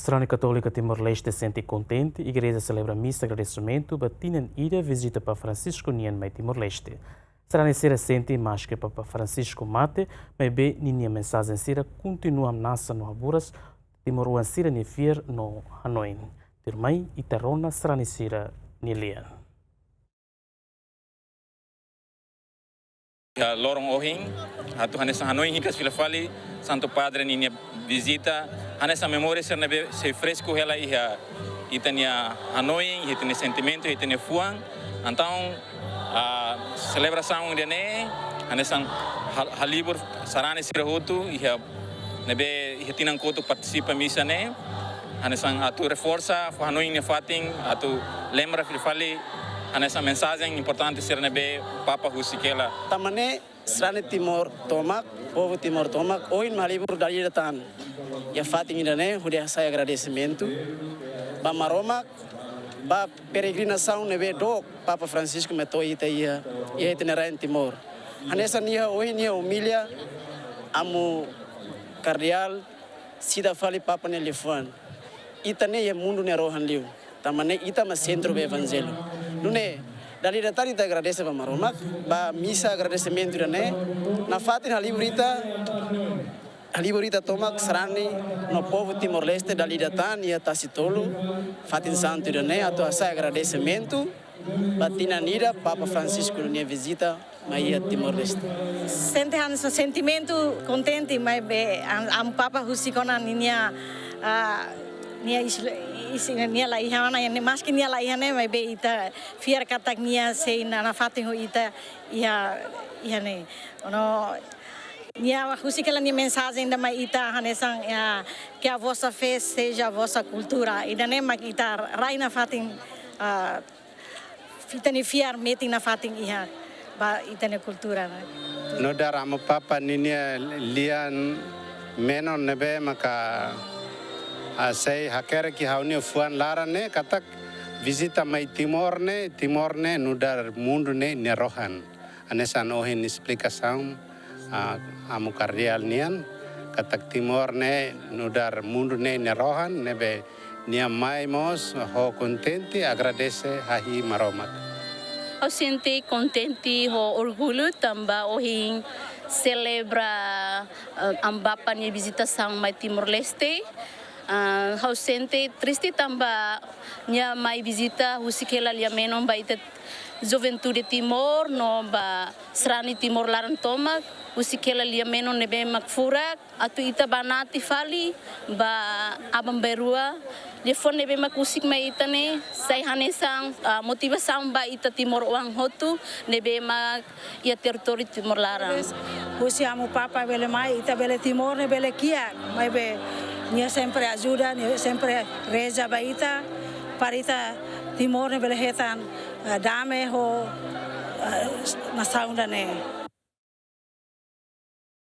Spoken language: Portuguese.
Sarani Kato Timor-Leste sente kontente, Igreja celebra misa agradesimentu, tinan vizita para Francisco nian mai Timor-Leste. Sarani sera sente mais que Papa Francisco mate, mas bem ninha mensagem sera continua nasa no Haburas, Timor-Uan sera ni fier no Hanoi. Tirmai e terrona Sarani sera ni lian. Lorong ohing, atu hanesa Hanoi hikas filafali, Santo Padre ninia vizita, hanesa memória sernebe se fresco ela ia itania Hanoi, itania sentimento, itania fuang, então a celebração de né, hanesa halibur Sarani sirahutu ia nebe ia tinan koto participa misa né, hanesa atu reforça Hanoi ne fating, atu lembra filafali essa mensagem importante ser nebe Papa Husikela. Tamane Sarani Timor Tomak, povo Timor Tomak, hoje malibur dari datan. Ya fating idane, hudia saya agradecimento. Ba maromak, ba peregrinação nebe do Papa Francisco meto ita ia itinerário em Timor. Anessa nia hoje nia humilha amu cardeal sida fali Papa ne lefan. Ita ne ya mundo ne rohan liu. Tamane ita mas centro do evangelho. Nune, dari datang kita agradece para maromak, ba misa agradecimento dane, na fatin haliburita tomak Sarani no povo Timor-Leste dari datang ia tasitolo, fatin santo dane atau asa agradecimento, ba tinan Papa Francisco nia vizita mai Timor-Leste. Sente han sentimento kontente mai be am Papa husikona nia nia la ihana ya mas que nia la ihane mai be ita fiar katak nia sei na fating ita ia ne no nia husikela nia mensagem da mai ita hanesang que a vossa fé seja a vossa cultura e da ne mak ita raina fating fitani fiar meting na fating ia ba ita ne cultura no daramo Papa ninia lian menon nebe maka saya hakere ki hauni fuan lara ne katak vizita mai Timor ne nudar mundo ne nerohan anesan ohin explicação amu cardeal nian katak Timor ne nudar mundo ne nerohan nebe nia mai mos ho kontente agradece hahi maromak. Eu sente kontente ho orgulho tamba ohin selebra ambapa ni visitação mai Timor-Leste. Hau sente triste tamba nya mai visita husikela lia menon ba ita juventude Timor no ba Sarani Timor laran tomak husikela lia menon nebe makfurak atu ita banati fali ba abang berua dia fon nebe makusik mai ita ne sai hanesang motivação ba ita Timor uang hotu nebe mak ia teritori Timor laran husi amu Papa bele mai ita bele Timor ne bele kia mai be nia sempre ajuda, nia sempre reza baita, parita Timor ne belehetan dame ho nasaunda ne.